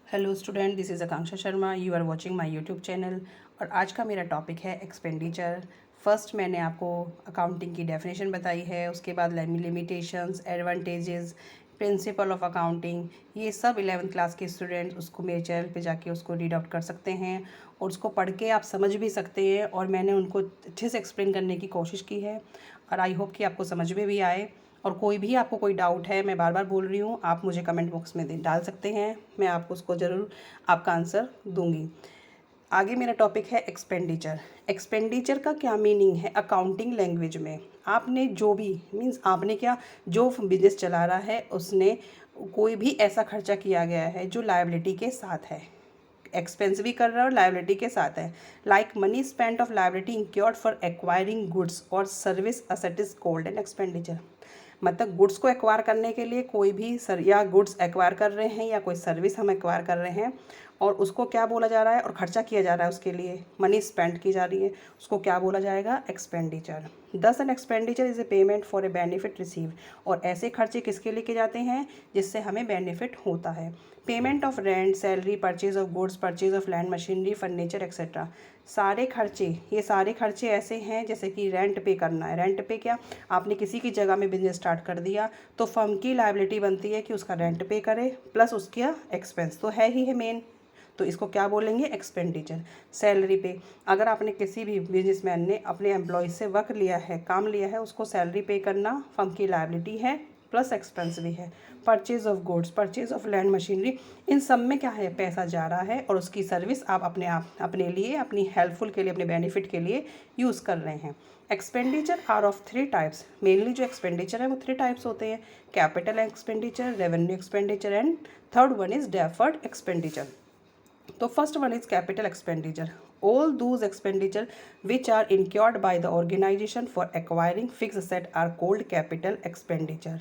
Hello student, this is Akanksha Sharma. You are watching my YouTube channel. और आज का मेरा टॉपिक है एक्सपेंडिचर। फर्स्ट मैंने आपको अकाउंटिंग की डेफिनेशन बताई है, उसके बाद limitations, advantages, principle of accounting, ये सब 11th क्लास के स्टूडेंट्स उसको मेरे चैनल पे जाके उसको रीड आउट कर सकते हैं और उसको पढ़ के आप समझ भी सकते हैं। और मैंने उनको अच्छे से एक्सप्लेन करने की कोशिश की है और आई होप कि आपको समझ में भी आए। और कोई भी आपको कोई डाउट है, मैं बार बार बोल रही हूँ, आप मुझे कमेंट बॉक्स में डाल सकते हैं, मैं आपको उसको ज़रूर आपका आंसर दूंगी। आगे मेरा टॉपिक है एक्सपेंडिचर। एक्सपेंडिचर का क्या मीनिंग है अकाउंटिंग लैंग्वेज में? आपने जो भी मीन्स आपने क्या जो बिजनेस चला रहा है उसने कोई भी ऐसा खर्चा किया गया है जो लायबिलिटी के साथ है, एक्सपेंस भी कर रहा है और लायबिलिटी के साथ है। Like money spent of liability incurred for acquiring goods और service asset is called an expenditure. मतलब गुड्स को एक्वायर करने के लिए कोई भी या गुड्स एक्वायर कर रहे हैं या कोई सर्विस हम एक्वायर कर रहे हैं और उसको क्या बोला जा रहा है और खर्चा किया जा रहा है, उसके लिए मनी स्पेंड की जा रही है, उसको क्या बोला जाएगा? एक्सपेंडिचर। दस an expenditure is a payment for a benefit receive. और ऐसे खर्चे किसके लिए किए जाते हैं? जिससे हमें बेनिफिट होता है। Payment of rent, salary, purchase of goods, purchase of land, machinery, furniture etcetera. सारे खर्चे, ये सारे खर्चे ऐसे हैं जैसे कि रेंट पे करना है। रेंट पे क्या, आपने किसी की जगह में बिजनेस स्टार्ट कर दिया तो फर्म की लायबिलिटी बनती है कि उसका रेंट पे करे, प्लस उसका एक्सपेंस तो है ही है मेन, तो इसको क्या बोलेंगे? एक्सपेंडिचर। सैलरी पे, अगर आपने किसी भी बिजनेसमैन ने अपने एम्प्लॉय से वर्क लिया है, काम लिया है, उसको सैलरी पे करना फर्म की लायबिलिटी है, प्लस एक्सपेंस भी है। Purchase of goods, purchase of land, machinery, इन सब में क्या है? पैसा जा रहा है और उसकी सर्विस आप अपने लिए, अपनी हेल्पफुल के लिए, अपने बेनिफिट के लिए यूज़ कर रहे हैं। Expenditure are of 3 types. Mainly जो एक्सपेंडिचर है वो 3 टाइप्स होते हैं: capital expenditure, revenue expenditure and third one is deferred expenditure. तो first one is capital expenditure. All those expenditure which are incurred by the organization for acquiring fixed asset are called capital expenditure.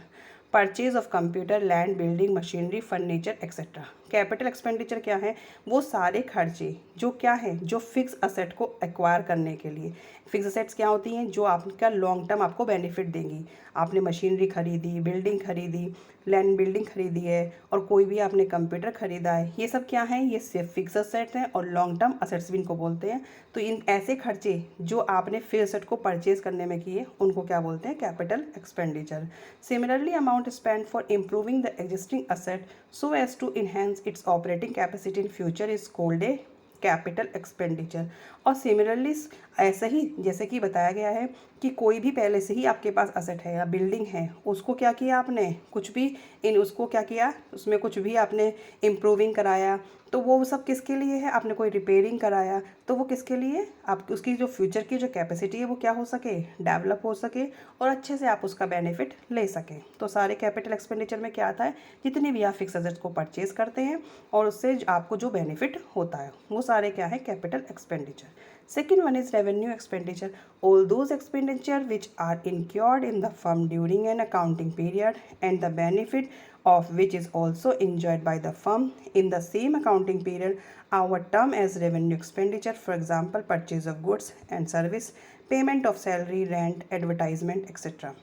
Purchase of computer, land, building, machinery, furniture etcetera. Capital expenditure क्या है? वो सारे खर्चे जो क्या है, जो fix asset को एक्वायर करने के लिए। फिक्स असेट्स क्या होती हैं? जो आपका लॉन्ग टर्म आपको बेनिफिट देंगी। आपने मशीनरी खरीदी, बिल्डिंग खरीदी, लैंड बिल्डिंग खरीदी है और कोई भी आपने कंप्यूटर खरीदा है, ये सब क्या है? ये सिर्फ फिक्स असेट्स हैं और लॉन्ग टर्म असेट्स भी इनको बोलते हैं। तो इन ऐसे खर्चे जो आपने फिक्स असेट को परचेज करने में किए उनको क्या बोलते हैं? Capital expenditure. Similarly amount spend for improving the existing asset so as to enhance its operating capacity in future is called a capital expenditure. और सिमिलरली ऐसा ही जैसे कि बताया गया है कि कोई भी पहले से ही आपके पास असेट है या बिल्डिंग है, उसको क्या किया आपने? कुछ भी उसको क्या किया, उसमें कुछ भी आपने इम्प्रूविंग कराया, तो वो सब किसके लिए है? आपने कोई रिपेयरिंग कराया तो वो किसके लिए? आप उसकी जो फ्यूचर की जो कैपेसिटी है वो क्या हो सके? डेवलप हो सके और अच्छे से आप उसका बेनिफिट ले सकें। तो सारे कैपिटल एक्सपेंडिचर में क्या आता है? जितने भी आप फिक्स एसेट्स को परचेज करते हैं और उससे आपको जो बेनिफिट होता है वो सारे क्या है? Capital expenditure. Second one is revenue expenditure. All those expenditure which are incurred in the firm during an accounting period and the benefit of which is also enjoyed by the firm in the same accounting period are termed as revenue expenditure. For example, purchase of goods and service, payment of salary, rent, advertisement, etc.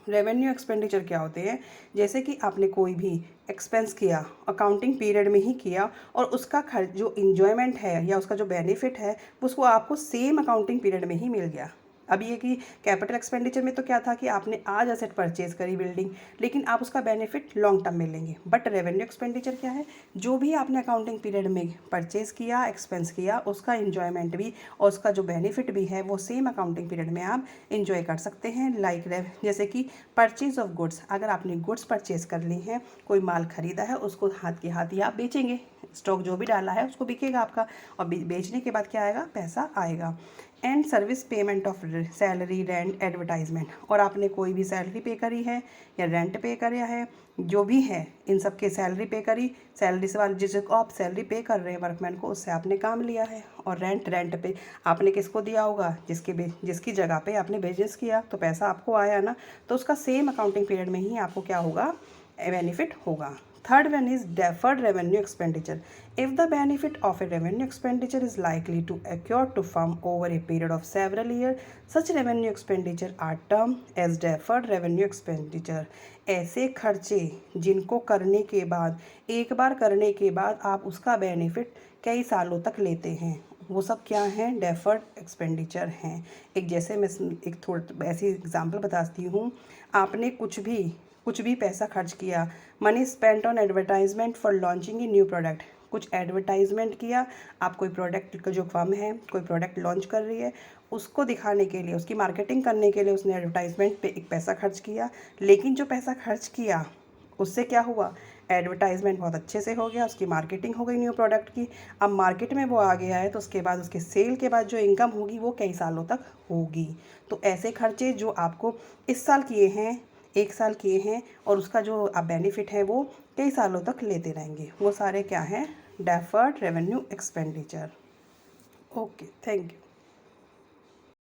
Revenue expenditure क्या होते हैं? जैसे कि आपने कोई भी expense किया, accounting period में ही किया और उसका खर्च जो इंजॉयमेंट है या उसका जो बेनिफिट है उसको आपको सेम अकाउंटिंग पीरियड में ही मिल गया। अब ये कि कैपिटल एक्सपेंडिचर में तो क्या था कि आपने आज एसेट परचेज करी बिल्डिंग, लेकिन आप उसका बेनिफिट लॉन्ग टर्म में लेंगे। बट रेवेन्यू एक्सपेंडिचर क्या है? जो भी आपने अकाउंटिंग पीरियड में परचेज किया, एक्सपेंस किया, उसका इंजॉयमेंट भी और उसका जो बेनिफिट भी है वो सेम अकाउंटिंग पीरियड में आप इंजॉय कर सकते हैं। लाइक जैसे कि परचेज ऑफ गुड्स, अगर आपने गुड्स परचेज कर ली हैं, कोई माल खरीदा है, उसको हाथ के हाथ ही आप बेचेंगे, स्टॉक जो भी डाला है उसको बिकेगा आपका और बेचने के बाद क्या आएगा? पैसा आएगा। And service, payment of salary, rent, advertisement, और आपने कोई भी सैलरी पे करी है या रेंट पे करा है, जो भी है इन सब के सैलरी पे करी, सैलरी से वाले जिसको आप सैलरी पे कर रहे हैं वर्कमैन को, उससे आपने काम लिया है। और रेंट पे आपने किसको दिया होगा? जिसकी जगह पे आपने बिजनेस किया, तो पैसा आपको आया ना, तो उसका सेम अकाउंटिंग पीरियड में ही आपको क्या होगा? बेनिफिट होगा। Third one is deferred revenue expenditure. If the benefit of a revenue expenditure is likely to occur to firm over a period of several years, such revenue expenditure are termed as deferred revenue expenditure. ऐसे खर्चे जिनको करने के बाद, एक बार करने के बाद आप उसका बेनिफिट कई सालों तक लेते हैं, वो सब क्या हैं? डेफर्ड एक्सपेंडिचर हैं। एक जैसे मैं एक थोड़ा ऐसी एग्जांपल बताती हूँ। आपने कुछ भी पैसा खर्च किया, money spent on advertisement for launching a new product, कुछ एडवर्टाइजमेंट किया, आप कोई प्रोडक्ट का जो फर्म है कोई प्रोडक्ट लॉन्च कर रही है, उसको दिखाने के लिए, उसकी मार्केटिंग करने के लिए उसने एडवर्टाइजमेंट पे एक पैसा खर्च किया, लेकिन जो पैसा खर्च किया उससे क्या हुआ? एडवर्टाइजमेंट बहुत अच्छे से हो गया, उसकी मार्केटिंग हो गई न्यू प्रोडक्ट की, अब मार्केट में वो आ गया है, तो उसके बाद उसके सेल के बाद जो इनकम होगी वो कई सालों तक होगी। तो ऐसे खर्चे जो आपको इस साल किए हैं, एक साल किए हैं, और उसका जो आप बेनिफिट है वो कई सालों तक लेते रहेंगे, वो सारे क्या हैं? Deferred revenue expenditure. Okay, thank you.